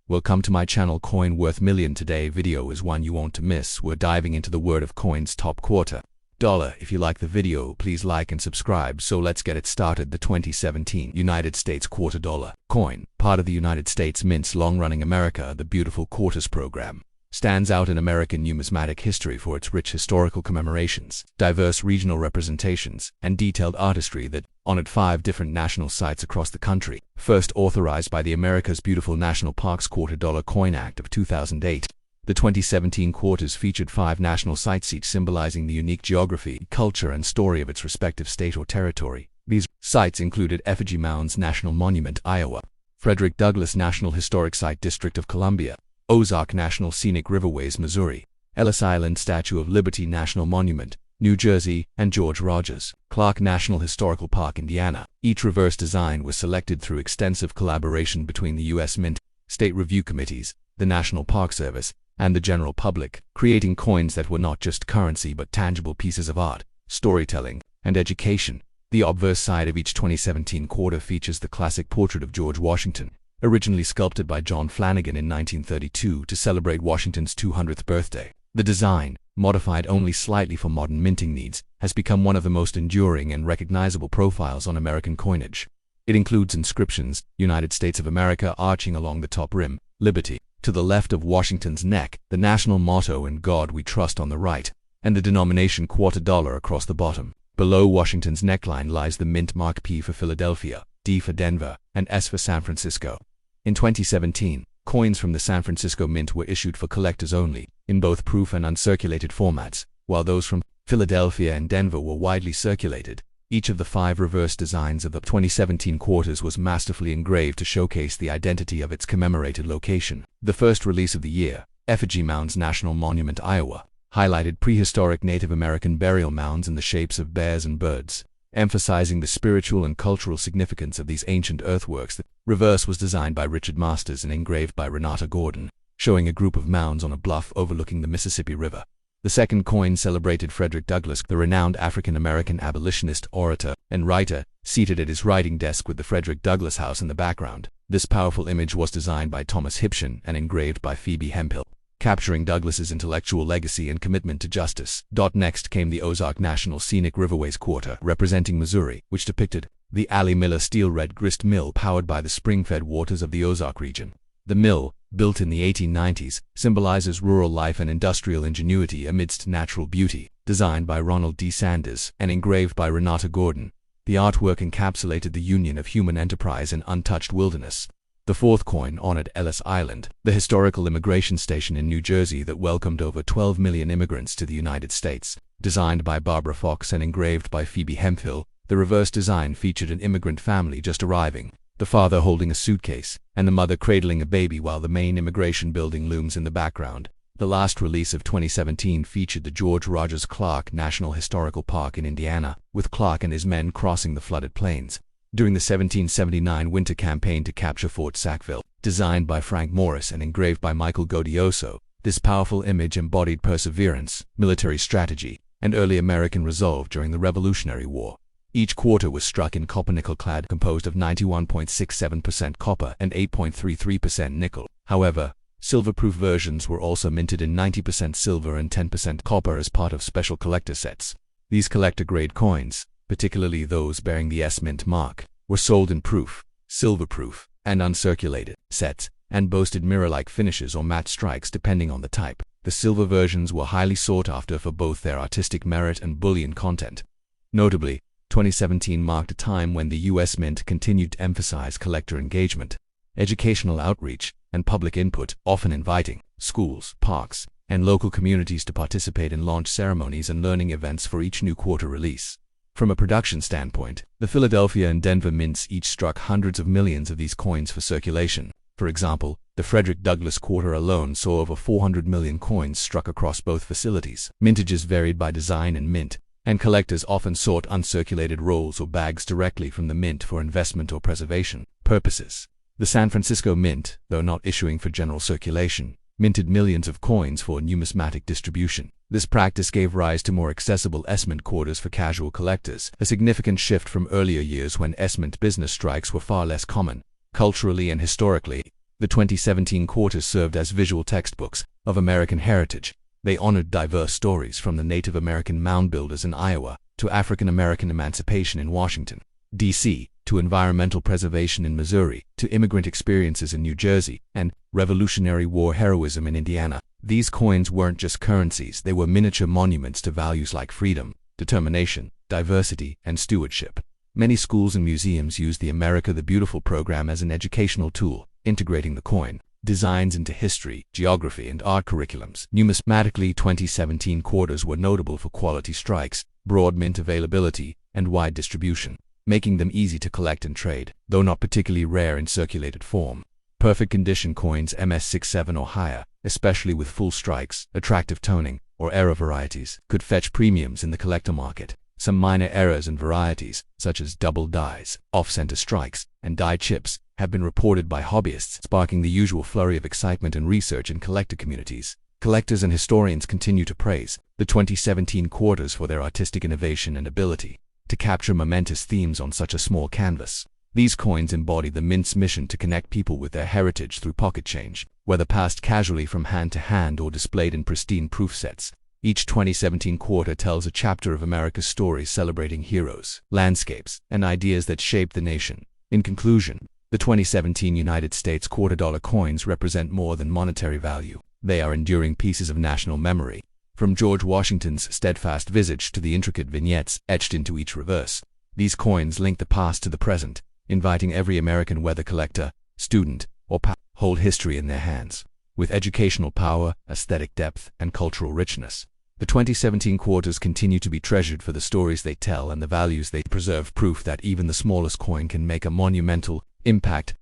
Welcome to my channel Coin Worth Million. Today video is one you want to miss. We're diving into the world of coins top quarter dollar. If you like the video, please like and subscribe. So let's get it started. The 2017 United States quarter dollar coin, part of the United States Mint's long-running America the Beautiful Quarters program, stands out in American numismatic history for its rich historical commemorations, diverse regional representations, and detailed artistry that honored 5 different national sites across the country. First authorized by the America's Beautiful National Parks Quarter Dollar Coin Act of 2008, the 2017 quarters featured 5 national sites, each symbolizing the unique geography, culture, and story of its respective state or territory. These sites included Effigy Mounds National Monument, Iowa; Frederick Douglass National Historic Site, District of Columbia; Ozark National Scenic Riverways, Missouri; Ellis Island Statue of Liberty National Monument, New Jersey; and George Rogers Clark National Historical Park, Indiana. Each reverse design was selected through extensive collaboration between the U.S. Mint, state review committees, the National Park Service, and the general public, creating coins that were not just currency but tangible pieces of art, storytelling, and education. The obverse side of each 2017 quarter features the classic portrait of George Washington, originally sculpted by John Flanagan in 1932 to celebrate Washington's 200th birthday. The design, modified only slightly for modern minting needs, has become one of the most enduring and recognizable profiles on American coinage. It includes inscriptions, United States of America arching along the top rim, Liberty to the left of Washington's neck, the national motto "In God We Trust" on the right, and the denomination quarter dollar across the bottom. Below Washington's neckline lies the mint mark P for Philadelphia, D for Denver, and S for San Francisco. In 2017, coins from the San Francisco Mint were issued for collectors only, in both proof and uncirculated formats, while those from Philadelphia and Denver were widely circulated. Each of the 5 reverse designs of the 2017 quarters was masterfully engraved to showcase the identity of its commemorated location. The first release of the year, Effigy Mounds National Monument, Iowa, highlighted prehistoric Native American burial mounds in the shapes of bears and birds, emphasizing the spiritual and cultural significance of these ancient earthworks. The reverse was designed by Richard Masters and engraved by Renata Gordon, showing a group of mounds on a bluff overlooking the Mississippi River. The second coin celebrated Frederick Douglass, the renowned African-American abolitionist, orator, and writer, seated at his writing desk with the Frederick Douglass House in the background. This powerful image was designed by Thomas Hipchen and engraved by Phoebe Hemphill, capturing Douglass's intellectual legacy and commitment to justice. Next came the Ozark National Scenic Riverways quarter, representing Missouri, which depicted the Allie Miller steel red grist mill powered by the spring-fed waters of the Ozark region. The mill, built in the 1890s, symbolizes rural life and industrial ingenuity amidst natural beauty. Designed by Ronald D. Sanders and engraved by Renata Gordon, the artwork encapsulated the union of human enterprise and untouched wilderness. The fourth coin honored Ellis Island, the historical immigration station in New Jersey that welcomed over 12 million immigrants to the United States. Designed by Barbara Fox and engraved by Phoebe Hemphill, the reverse design featured an immigrant family just arriving, the father holding a suitcase, and the mother cradling a baby while the main immigration building looms in the background. The last release of 2017 featured the George Rogers Clark National Historical Park in Indiana, with Clark and his men crossing the flooded plains during the 1779 winter campaign to capture Fort Sackville. Designed by Frank Morris and engraved by Michael Godioso, this powerful image embodied perseverance, military strategy, and early American resolve during the Revolutionary War. Each quarter was struck in copper-nickel clad, composed of 91.67% copper and 8.33% nickel. However, silver-proof versions were also minted in 90% silver and 10% copper as part of special collector sets. These collector-grade coins, particularly those bearing the S-Mint mark, were sold in proof, silver-proof, and uncirculated sets, and boasted mirror-like finishes or matte strikes depending on the type. The silver versions were highly sought after for both their artistic merit and bullion content. Notably, 2017 marked a time when the U.S. Mint continued to emphasize collector engagement, educational outreach, and public input, often inviting schools, parks, and local communities to participate in launch ceremonies and learning events for each new quarter release. From a production standpoint, the Philadelphia and Denver mints each struck hundreds of millions of these coins for circulation. For example, the Frederick Douglass quarter alone saw over 400 million coins struck across both facilities. Mintages varied by design and mint, and collectors often sought uncirculated rolls or bags directly from the mint for investment or preservation purposes. The San Francisco Mint, though not issuing for general circulation, minted millions of coins for numismatic distribution. This practice gave rise to more accessible S-Mint quarters for casual collectors, a significant shift from earlier years when S-Mint business strikes were far less common. Culturally and historically, The 2017 quarters served as visual textbooks of American heritage. They honored diverse stories from the Native American mound builders in Iowa to African American emancipation in Washington, D.C., to environmental preservation in Missouri, to immigrant experiences in New Jersey, and Revolutionary War heroism in Indiana. These coins weren't just currencies, they were miniature monuments to values like freedom, determination, diversity, and stewardship. Many schools and museums use the America the Beautiful program as an educational tool, integrating the coin designs into history, geography, and art curriculums. Numismatically, 2017 quarters were notable for quality strikes, broad mint availability, and wide distribution, making them easy to collect and trade, though not particularly rare in circulated form. Perfect condition coins MS67 or higher, especially with full strikes, attractive toning, or error varieties, could fetch premiums in the collector market. Some minor errors and varieties, such as double dies, off-center strikes, and die chips, have been reported by hobbyists, sparking the usual flurry of excitement and research in collector communities. Collectors and historians continue to praise the 2017 quarters for their artistic innovation and ability to capture momentous themes on such a small canvas. These coins embody the mint's mission to connect people with their heritage through pocket change, whether passed casually from hand to hand or displayed in pristine proof sets. Each 2017 quarter tells a chapter of America's story, celebrating heroes, landscapes, and ideas that shaped the nation. In conclusion, the 2017 United States $quarter coins represent more than monetary value. They are enduring pieces of national memory. From George Washington's steadfast visage to the intricate vignettes etched into each reverse, these coins link the past to the present, inviting every American, whether collector, student, or hold history in their hands. With educational power, aesthetic depth, and cultural richness, the 2017 quarters continue to be treasured for the stories they tell and the values they preserve, proof that even the smallest coin can make a monumental impact